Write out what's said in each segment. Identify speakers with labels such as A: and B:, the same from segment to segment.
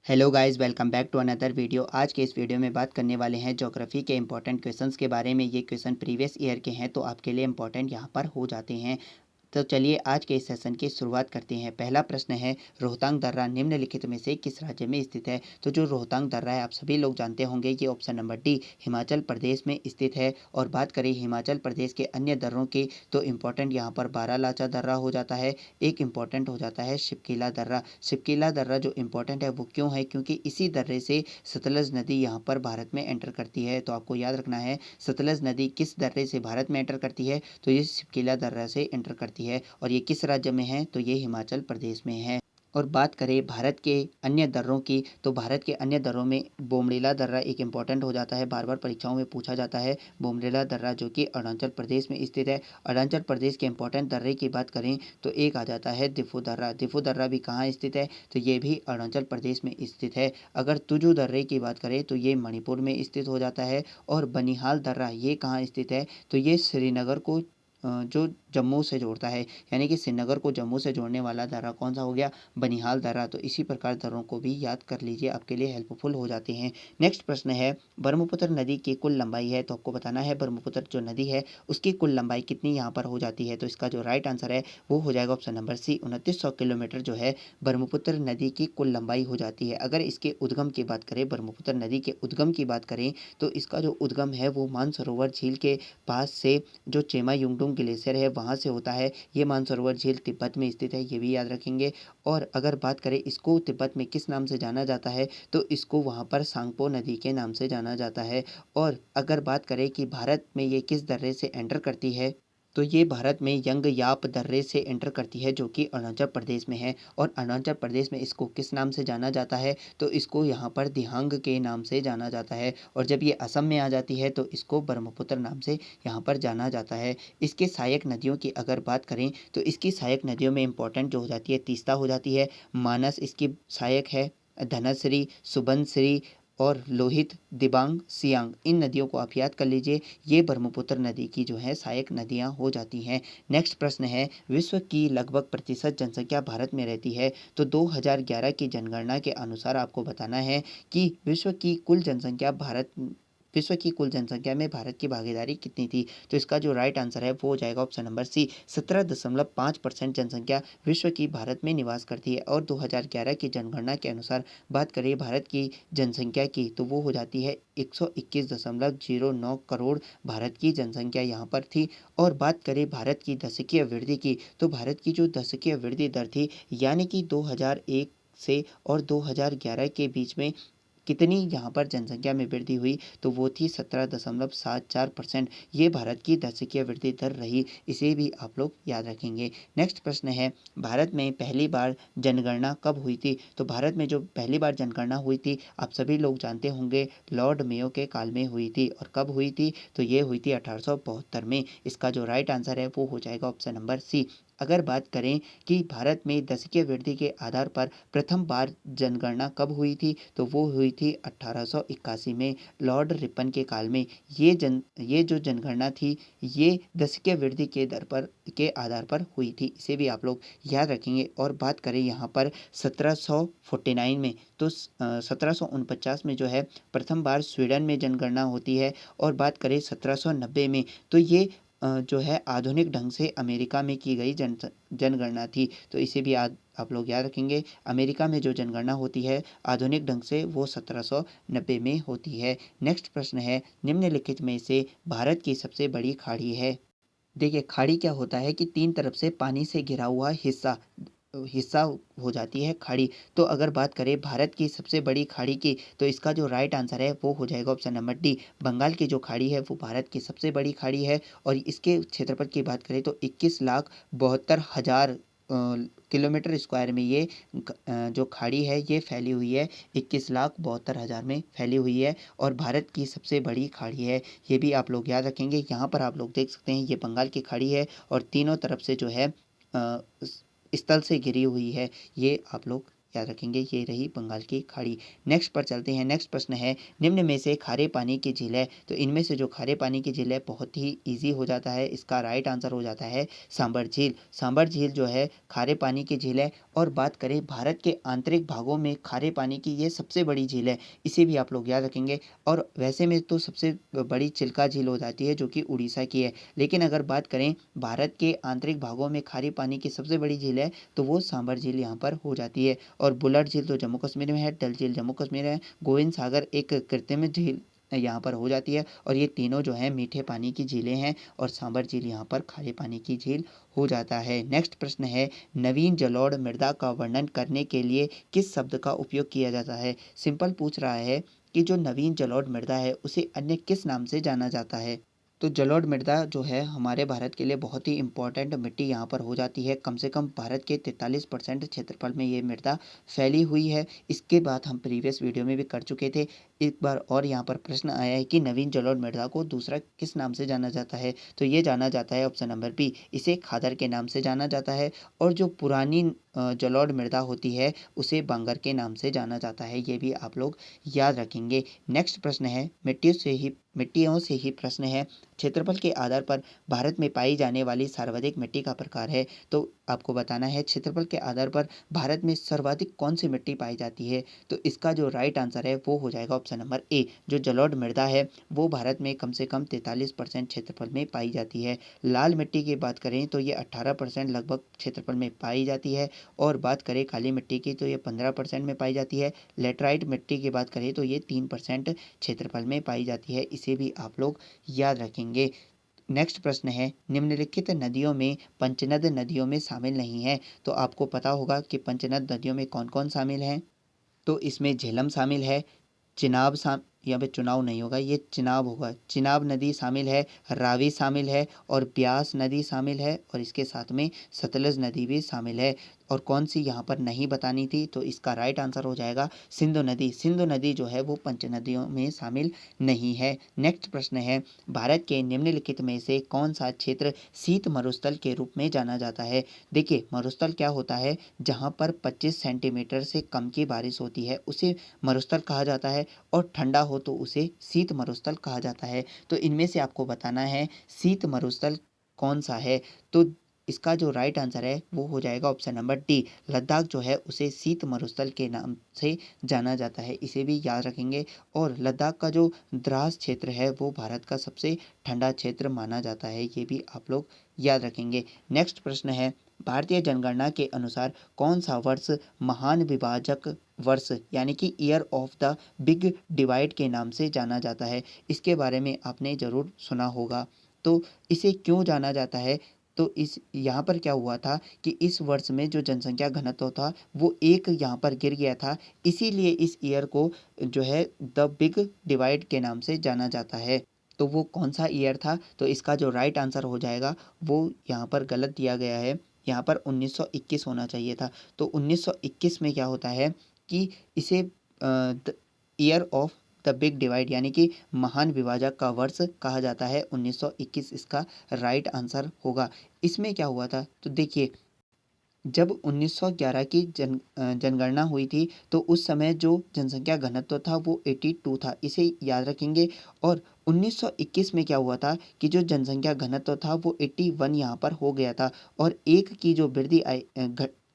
A: Hello guys, welcome back to another video. आज के इस वीडियो में बात करने वाले हैं ज्योग्राफी के इंपॉर्टेंट क्वेश्चंस के बारे में। ये क्वेश्चन प्रीवियस ईयर के हैं तो आपके लिए इंपॉर्टेंट यहाँ पर हो जाते हैं। तो चलिए आज के इस सेशन की शुरुआत करते हैं। पहला प्रश्न है, रोहतांग दर्रा निम्नलिखित में से किस राज्य में स्थित है? तो जो रोहतांग दर्रा है आप सभी लोग जानते होंगे, ये option number D Himachal Pradesh में स्थित है। और बात करें हिमाचल प्रदेश के अन्य दर्रों की तो इम्पोर्टेंट यहाँ पर बारालाचा दर्रा हो जाता है। एक इम्पॉर्टेंट हो जाता है शिपकीला दर्रा। शिपकीला दर्रा जो इम्पोर्टेंट है वो क्यों है? क्योंकि इसी दर्रे से सतलज नदी यहाँ पर भारत में एंटर करती है। तो आपको याद रखना है सतलज नदी किस दर्रे से भारत में एंटर करती है, तो ये शिपकीला दर्रा से एंटर करती है। और ये किस राज्य में है? तो ये हिमाचल प्रदेश में है। और बात करें भारत के अन्य दर्रों की तो भारत के अन्य दर्रों में बोमडिला दर्रा एक इम्पॉर्टेंट हो जाता है, बार बार परीक्षाओं में पूछा जाता है। बोमडिला दर्रा जो कि अरुणाचल प्रदेश में स्थित है। अरुणाचल प्रदेश के इंपॉर्टेंट दर्रे की बात करें तो एक आ जाता है दिफू दर्रा। दिफू दर्रा भी कहाँ स्थित है? तो ये भी अरुणाचल प्रदेश में स्थित है। अगर तुजू दर्रे की बात करें तो ये मणिपुर में स्थित हो जाता है। और बनिहाल दर्रा ये कहाँ स्थित है? तो ये श्रीनगर को जो जम्मू से जोड़ता है, यानी कि श्रीनगर को जम्मू से जोड़ने वाला दर्रा कौन सा हो गया? बनिहाल दर्रा। तो इसी प्रकार दर्रों को भी याद कर लीजिए, आपके लिए हेल्पफुल हो जाते हैं। नेक्स्ट प्रश्न है, ब्रह्मपुत्र नदी की कुल लंबाई है। तो आपको बताना है ब्रह्मपुत्र जो नदी है उसकी कुल लंबाई कितनी यहाँ पर हो जाती है। तो इसका जो राइट आंसर है वो हो जाएगा ऑप्शन नंबर सी, 2900 किलोमीटर जो है ब्रह्मपुत्र नदी की कुल लंबाई हो जाती है। अगर इसके उद्गम की बात करें, ब्रह्मपुत्र नदी के उद्गम की बात करें तो इसका जो उद्गम है वो मानसरोवर झील के पास से जो चेमा युंगडुंग ग्लेशियर है वहाँ से होता है। ये मानसरोवर झील तिब्बत में स्थित है, ये भी याद रखेंगे। और अगर बात करें इसको तिब्बत में किस नाम से जाना जाता है, तो इसको वहाँ पर सांगपो नदी के नाम से जाना जाता है। और अगर बात करें कि भारत में ये किस दर्रे से एंटर करती है, तो ये भारत में यंगयाप दर्रे से एंटर करती है जो कि अरुणाचल प्रदेश में है। और अरुणाचल प्रदेश में इसको किस नाम से जाना जाता है? तो इसको यहाँ पर दिहांग के नाम से जाना जाता है। और जब ये असम में आ जाती है तो इसको ब्रह्मपुत्र नाम से यहाँ पर जाना जाता है। इसके सहायक नदियों की अगर बात करें तो इसकी सहायक नदियों में इंपॉर्टेंट जो हो जाती है तीस्ता हो जाती है, मानस इसकी सहायक है, धनश्री, सुबनश्री और लोहित, दिबांग, सियांग, इन नदियों को आप याद कर लीजिए। ये ब्रह्मपुत्र नदी की जो है सहायक नदियाँ हो जाती हैं। नेक्स्ट प्रश्न है, विश्व की लगभग प्रतिशत जनसंख्या भारत में रहती है। तो 2011 की जनगणना के अनुसार आपको बताना है कि विश्व की कुल जनसंख्या में भारत की भागीदारी कितनी थी। तो इसका जो राइट आंसर है वो हो जाएगा ऑप्शन नंबर सी, 17.5% जनसंख्या विश्व की भारत में निवास करती है। और 2011 की जनगणना के अनुसार बात करें भारत की जनसंख्या की तो वो हो जाती है 121.09 करोड़ भारत की जनसंख्या यहाँ पर थी। और बात करें भारत की दशकीय वृद्धि की तो भारत की जो दशकीय वृद्धि दर थी, यानी कि 2001 से और 2011 के बीच में कितनी यहाँ पर जनसंख्या में वृद्धि हुई, तो वो थी 17.74%। ये भारत की दशकीय वृद्धि दर रही, इसे भी आप लोग याद रखेंगे। नेक्स्ट प्रश्न है, भारत में पहली बार जनगणना कब हुई थी? तो भारत में जो पहली बार जनगणना हुई थी आप सभी लोग जानते होंगे, लॉर्ड मेयो के काल में हुई थी। और कब हुई थी? तो ये हुई थी 1872 में। इसका जो राइट आंसर है वो हो जाएगा ऑप्शन नंबर सी। अगर बात करें कि भारत में दशकीय वृद्धि के आधार पर प्रथम बार जनगणना कब हुई थी, तो वो हुई थी 1881 में, लॉर्ड रिपन के काल में। ये जो जनगणना थी ये दशकीय वृद्धि के आधार पर हुई थी, इसे भी आप लोग याद रखेंगे। और बात करें यहाँ पर 1749 में, तो 1749 में जो है प्रथम बार स्वीडन में जनगणना होती है। और बात करें 1790 में तो ये जो है आधुनिक ढंग से अमेरिका में की गई जनगणना थी। तो इसे भी आप लोग याद रखेंगे। अमेरिका में जो जनगणना होती है आधुनिक ढंग से वो 1790 में होती है। नेक्स्ट प्रश्न है, निम्नलिखित में से भारत की सबसे बड़ी खाड़ी है? देखिए, खाड़ी क्या होता है कि तीन तरफ से पानी से घिरा हुआ हिस्सा हो जाती है खाड़ी। तो अगर बात करें भारत की सबसे बड़ी खाड़ी की तो इसका जो राइट आंसर है वो हो जाएगा ऑप्शन नंबर डी, बंगाल की जो खाड़ी है वो भारत की सबसे बड़ी खाड़ी है। और इसके क्षेत्रफल की बात करें तो 21,72,000 किलोमीटर स्क्वायर में ये जो खाड़ी है ये फैली हुई है, 21,72,000 में फैली हुई है। और भारत की सबसे बड़ी खाड़ी है, ये भी आप लोग याद रखेंगे। यहाँ पर आप लोग देख सकते हैं ये बंगाल की खाड़ी है और तीनों तरफ से जो है स्थल से घिरी हुई है, ये आप लोग याद रखेंगे ये रही बंगाल की खाड़ी। नेक्स्ट पर चलते हैं। नेक्स्ट प्रश्न है, निम्न में से खारे पानी की झील है, तो इनमें से जो खारे पानी की झील है बहुत ही ईजी हो जाता है, इसका राइट आंसर हो जाता है सांबर झील। सांबर झील जो है खारे पानी की झील है। और बात करें भारत के आंतरिक भागों में खारे पानी की ये सबसे बड़ी झील है, इसे भी आप लोग याद रखेंगे। और वैसे में तो सबसे बड़ी चिल्का झील हो जाती है जो कि उड़ीसा की है, लेकिन अगर बात करें भारत के आंतरिक भागों में खारे पानी की सबसे बड़ी झील है तो वो सांबर झील यहाँ पर हो जाती है। और बुलर झील तो जम्मू कश्मीर में है, डल झील जम्मू कश्मीर है, गोविंद सागर एक कृत्रिम झील यहाँ पर हो जाती है। और ये तीनों जो है मीठे पानी की झीलें हैं और सांबर झील यहाँ पर खारे पानी की झील हो जाता है। नेक्स्ट प्रश्न है, नवीन जलोढ़ मृदा का वर्णन करने के लिए किस शब्द का उपयोग किया जाता है। सिंपल पूछ रहा है कि जो नवीन जलोढ़ मृदा है उसे अन्य किस नाम से जाना जाता है। तो जलोढ़ मृदा जो है हमारे भारत के लिए बहुत ही इम्पोर्टेंट मिट्टी यहाँ पर हो जाती है। कम से कम भारत के 43% क्षेत्रफल में ये मृदा फैली हुई है। इसके बाद हम प्रीवियस वीडियो में भी कर चुके थे। एक बार और यहाँ पर प्रश्न आया है कि नवीन जलोढ़ मृदा को दूसरा किस नाम से जाना जाता है, तो ये जाना जाता है ऑप्शन नंबर बी, इसे खादर के नाम से जाना जाता है। और जो पुरानी जलोढ़ मृदा होती है उसे बांगर के नाम से जाना जाता है, ये भी आप लोग याद रखेंगे। नेक्स्ट प्रश्न है, मिट्टियों से ही प्रश्न है, क्षेत्रफल के आधार पर भारत में पाई जाने वाली सर्वाधिक मिट्टी का प्रकार है। तो आपको बताना है क्षेत्रफल के आधार पर भारत में सर्वाधिक कौन सी मिट्टी पाई जाती है, तो इसका जो राइट आंसर है वो हो जाएगा ऑप्शन नंबर ए, जो जलोढ़ मृदा है वो भारत में कम से कम 43% क्षेत्रफल में पाई जाती है। लाल मिट्टी की बात करें तो ये 18% लगभग क्षेत्रफल में पाई जाती है। और बात करें काली मिट्टी की तो ये 15% में पाई जाती है। लेटराइट मिट्टी की बात करें तो ये 3% क्षेत्रफल में पाई जाती है, इसे भी आप लोग याद रखेंगे। नेक्स्ट प्रश्न है, निम्नलिखित नदियों में पंचनद नदियों में शामिल नहीं है, तो आपको पता होगा कि पंचनद नदियों में कौन कौन शामिल हैं। तो इसमें झेलम शामिल है, चिनाब यहाँ पे चुनाव नहीं होगा, ये चिनाब होगा, चिनाब नदी शामिल है, रावी शामिल है और ब्यास नदी शामिल है और इसके साथ में सतलज नदी भी शामिल है। और कौन सी यहाँ पर नहीं बतानी थी, तो इसका राइट आंसर हो जाएगा सिंधु नदी। सिंधु नदी जो है वो पंच नदियों में शामिल नहीं है। नेक्स्ट प्रश्न है, भारत के निम्नलिखित में से कौन सा क्षेत्र शीत मरुस्थल के रूप में जाना जाता है। देखिए मरुस्थल क्या होता है, जहाँ पर 25 सेंटीमीटर से कम की बारिश होती है उसे मरुस्थल कहा जाता है, और ठंडा हो तो उसे शीत मरुस्थल कहा जाता है। तो इनमें से आपको बताना है शीत मरुस्थल कौन सा है, तो इसका जो राइट आंसर है वो हो जाएगा ऑप्शन नंबर डी, लद्दाख जो है उसे शीत मरुस्थल के नाम से जाना जाता है, इसे भी याद रखेंगे। और लद्दाख का जो द्रास क्षेत्र है वो भारत का सबसे ठंडा क्षेत्र माना जाता है, ये भी आप लोग याद रखेंगे। नेक्स्ट प्रश्न है, भारतीय जनगणना के अनुसार कौन सा वर्ष महान विभाजक वर्ष यानी कि year of the big divide के नाम से जाना जाता है। इसके बारे में आपने ज़रूर सुना होगा। तो इसे क्यों जाना जाता है, तो इस यहाँ पर क्या हुआ था कि इस वर्ष में जो जनसंख्या घनत्व था वो एक यहाँ पर गिर गया था, इसीलिए इस ईयर को जो है द बिग डिवाइड के नाम से जाना जाता है। तो वो कौन सा ईयर था, तो इसका जो राइट आंसर हो जाएगा वो यहाँ पर गलत दिया गया है, यहाँ पर 1921 होना चाहिए था। तो 1921 में क्या होता है कि इसे year of the big divide यानी कि महान विभाजक का वर्ष कहा जाता है, 1921 इसका राइट आंसर होगा। इसमें क्या हुआ था, तो देखिए जब 1911 की जनगणना हुई थी तो उस समय जो जनसंख्या घनत्व था वो 82 था, इसे याद रखेंगे। और 1921 में क्या हुआ था कि जो जनसंख्या घनत्व था वो 81 यहाँ पर हो गया था, और एक की जो वृद्धि आई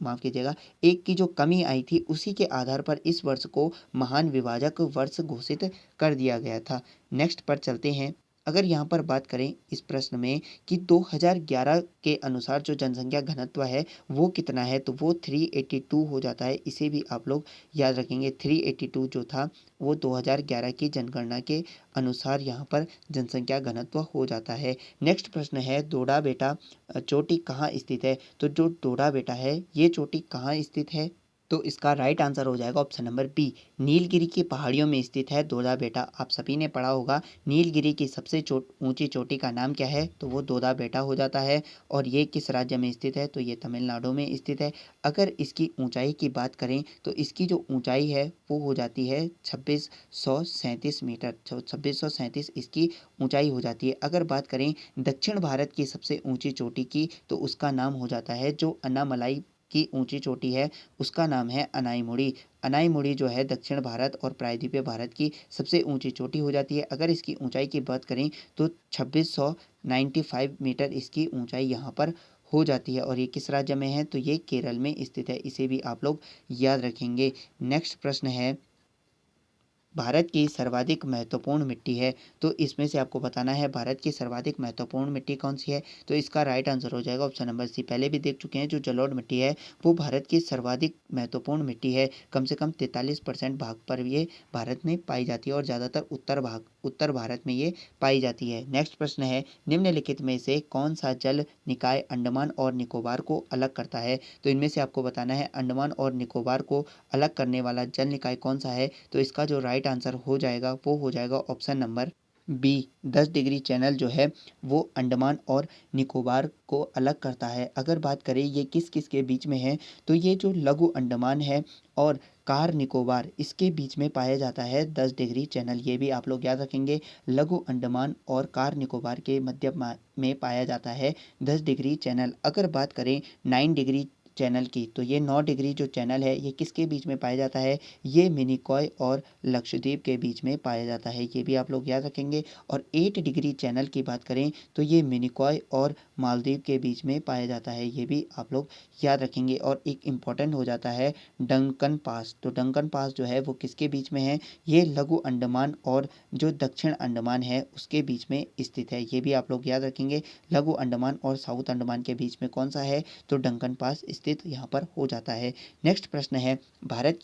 A: माफ़ कीजिएगा, एक की जो कमी आई थी उसी के आधार पर इस वर्ष को महान विभाजक वर्ष घोषित कर दिया गया था। नेक्स्ट पर चलते हैं। अगर यहाँ पर बात करें इस प्रश्न में कि 2011 के अनुसार जो जनसंख्या घनत्व है वो कितना है, तो वो 382 हो जाता है, इसे भी आप लोग याद रखेंगे। 382 जो था वो 2011 की जनगणना के अनुसार यहाँ पर जनसंख्या घनत्व हो जाता है। नेक्स्ट प्रश्न है, दोडा बेटा चोटी कहाँ स्थित है, तो जो दोडा बेटा है ये चोटी कहाँ स्थित है, तो इसका राइट आंसर हो जाएगा ऑप्शन नंबर बी, नीलगिरी की पहाड़ियों में स्थित है दोदा बेटा। आप सभी ने पढ़ा होगा नीलगिरी की सबसे ऊंची चोटी का नाम क्या है, तो वो दोदा बेटा हो जाता है। और ये किस राज्य में स्थित है, तो ये तमिलनाडु में स्थित है। अगर इसकी ऊंचाई की बात करें तो इसकी जो ऊंचाई है वो हो जाती है 2637 मीटर, 2637 इसकी ऊंचाई हो जाती है। अगर बात करें दक्षिण भारत की सबसे ऊंची चोटी की तो उसका नाम हो जाता है जो अन्नामलाई की ऊंची चोटी है उसका नाम है अनाईमुड़ी। अनाईमुड़ी जो है दक्षिण भारत और प्रायद्वीपीय भारत की सबसे ऊंची चोटी हो जाती है। अगर इसकी ऊंचाई की बात करें तो 2695 मीटर इसकी ऊंचाई यहाँ पर हो जाती है। और ये किस राज्य में है? तो ये केरल में स्थित है। इसे भी आप लोग याद रखेंगे। नेक्स्ट प्रश्न है, भारत की सर्वाधिक महत्वपूर्ण मिट्टी है, तो इसमें से आपको बताना है भारत की सर्वाधिक महत्वपूर्ण मिट्टी कौन सी है। तो इसका राइट आंसर हो जाएगा ऑप्शन नंबर सी। पहले भी देख चुके हैं, जो जलोढ़ मिट्टी है वो भारत की सर्वाधिक महत्वपूर्ण मिट्टी है। कम से कम 43% भाग पर ये भारत में पाई जाती है और ज़्यादातर उत्तर भारत में ये पाई जाती है। नेक्स्ट प्रश्न है, निम्नलिखित में से कौन सा जल निकाय अंडमान और निकोबार को अलग करता है। तो इनमें से आपको बताना है अंडमान और निकोबार को अलग करने वाला जल निकाय कौन सा है। तो इसका जो राइट आंसर हो जाएगा वो हो जाएगा option number B. 10 degree channel जो है वो अंडमान और निकोबार को अलग करता है। अगर बात करें ये किस किस के बीच में है, तो ये जो लघु अंडमान है और कार निकोबार इसके बीच में पाया जाता है 10 डिग्री चैनल। ये भी आप लोग याद रखेंगे, लघु अंडमान और कार निकोबार के मध्य में पाया जाता है 10 डिग्री चैनल। अगर बात करें 9 डिग्री चैनल की, तो ये 9 डिग्री जो चैनल है ये किसके बीच में पाया जाता है? ये मिनिकॉय और लक्षद्वीप के बीच में पाया जाता है। ये भी आप लोग याद रखेंगे। और 8 डिग्री चैनल की बात करें तो ये मिनिकॉय और मालदीव के बीच में पाया जाता है। ये भी आप लोग याद रखेंगे। और एक इम्पॉर्टेंट हो जाता है डंकन पास। तो डंकन पास जो है वो किसके बीच में है? ये लघु अंडमान और जो दक्षिण अंडमान है उसके बीच में स्थित है। ये भी आप लोग याद रखेंगे। लघु अंडमान और साउथ अंडमान के बीच में कौन सा है? तो डंकन पास स्थित यहाँ पर हो जाता है। नेक्स्ट प्रश्न है, भारत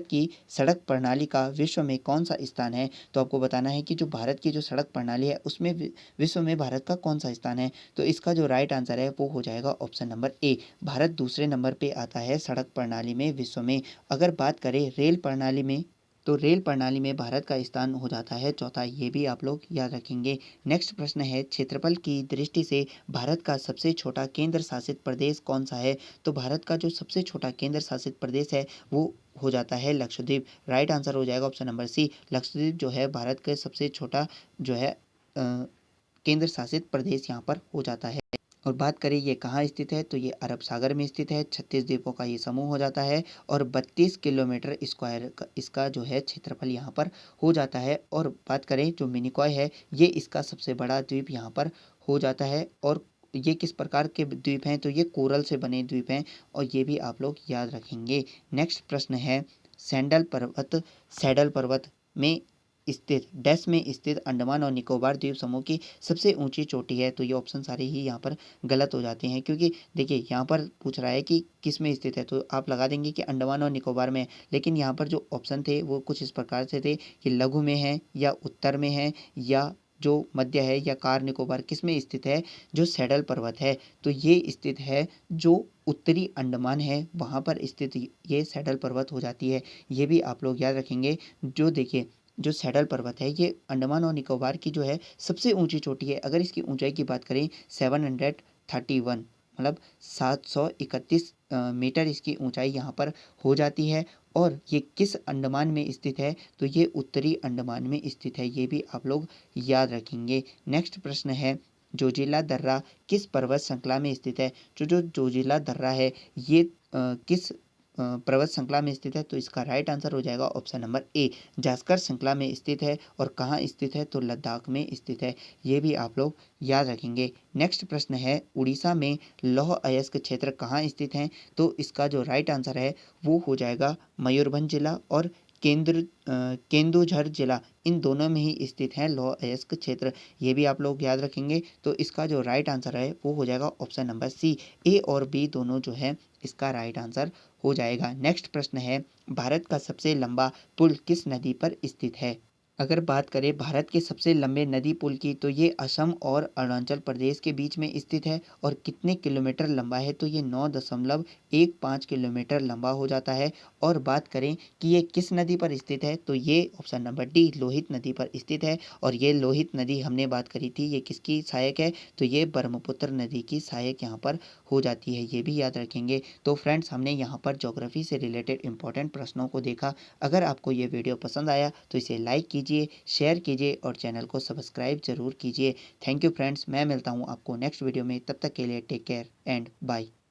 A: की सड़क प्रणाली का विश्व में कौन सा स्थान है। तो आपको बताना है कि जो भारत की जो सड़क प्रणाली है उसमें विश्व में भारत का कौन सा स्थान है। तो इसका जो राइट आंसर है वो हो जाएगा ऑप्शन नंबर ए। भारत दूसरे नंबर पे आता है सड़क प्रणाली में विश्व में। अगर बात करें रेल प्रणाली में, तो रेल प्रणाली में भारत का स्थान हो जाता है चौथा। ये भी आप लोग याद रखेंगे। नेक्स्ट प्रश्न है, क्षेत्रफल की दृष्टि से भारत का सबसे छोटा केंद्र शासित प्रदेश कौन सा है। तो भारत का जो सबसे छोटा केंद्र शासित प्रदेश है वो हो जाता है लक्षद्वीप। राइट आंसर हो जाएगा ऑप्शन नंबर सी। लक्षद्वीप जो है भारत का सबसे छोटा जो है केंद्र शासित प्रदेश यहाँ पर हो जाता है। और बात करें ये कहाँ स्थित है, तो ये अरब सागर में स्थित है। 36 द्वीपों का ये समूह हो जाता है और 32 किलोमीटर स्क्वायर इसका जो है क्षेत्रफल यहाँ पर हो जाता है। और बात करें जो मिनिकॉय है ये इसका सबसे बड़ा द्वीप यहाँ पर हो जाता है। और ये किस प्रकार के द्वीप हैं, तो ये कोरल से बने द्वीप हैं और ये भी आप लोग याद रखेंगे। नेक्स्ट प्रश्न है, सैडल पर्वत में स्थित डैश में स्थित अंडमान और निकोबार द्वीप समूह की सबसे ऊंची चोटी है। तो ये ऑप्शन सारे ही यहाँ पर गलत हो जाते हैं, क्योंकि देखिए यहाँ पर पूछ रहा है कि किस में स्थित है, तो आप लगा देंगे कि अंडमान और निकोबार में। लेकिन यहाँ पर जो ऑप्शन थे वो कुछ इस प्रकार से थे कि लघु में है या उत्तर में है या जो मध्य है या कार निकोबार किस में स्थित है। जो सैडल पर्वत है तो ये स्थित है जो उत्तरी अंडमान है वहाँ पर स्थित ये सैडल पर्वत हो जाती है। ये भी आप लोग याद रखेंगे। जो देखिए जो सैडल पर्वत है ये अंडमान और निकोबार की जो है सबसे ऊंची चोटी है। अगर इसकी ऊंचाई की बात करें 731 मतलब 731 मीटर इसकी ऊंचाई यहाँ पर हो जाती है। और ये किस अंडमान में स्थित है, तो ये उत्तरी अंडमान में स्थित है। ये भी आप लोग याद रखेंगे। नेक्स्ट प्रश्न है, जोजिला दर्रा किस पर्वत श्रृंखला में स्थित है। जो जोजिला दर्रा है ये किस पर्वत श्रृंखला में स्थित है। तो इसका राइट आंसर हो जाएगा ऑप्शन नंबर ए। जास्कर श्रृंखला में स्थित है। और कहाँ स्थित है, तो लद्दाख में स्थित है। ये भी आप लोग याद रखेंगे। नेक्स्ट प्रश्न है, उड़ीसा में लौह अयस्क क्षेत्र कहाँ स्थित हैं। तो इसका जो राइट आंसर है वो हो जाएगा मयूरभंज जिला और केंदुझर जिला, इन दोनों में ही स्थित है लौह अयस्क क्षेत्र। ये भी आप लोग याद रखेंगे। तो इसका जो राइट आंसर है वो हो जाएगा ऑप्शन नंबर सी। ए और बी दोनों जो है इसका राइट आंसर हो जाएगा। नेक्स्ट प्रश्न है, भारत का सबसे लंबा पुल किस नदी पर स्थित है। अगर बात करें भारत के सबसे लंबे नदी पुल की, तो ये असम और अरुणाचल प्रदेश के बीच में स्थित है। और कितने किलोमीटर लंबा है, तो ये 9.15 किलोमीटर लंबा हो जाता है। और बात करें कि ये किस नदी पर स्थित है, तो ये ऑप्शन नंबर डी लोहित नदी पर स्थित है। और ये लोहित नदी हमने बात करी थी ये किसकी सहायक है, तो ये ब्रह्मपुत्र नदी की सहायक यहाँ पर हो जाती है। ये भी याद रखेंगे। तो फ्रेंड्स हमने यहाँ पर ज्योग्राफी से रिलेटेड इंपॉर्टेंट प्रश्नों को देखा। अगर आपको ये वीडियो पसंद आया तो इसे लाइक कीजिए, शेयर कीजिए और चैनल को सब्सक्राइब जरूर कीजिए। थैंक यू फ्रेंड्स, मैं मिलता हूँ आपको नेक्स्ट वीडियो में। तब तक के लिए टेक केयर एंड बाय।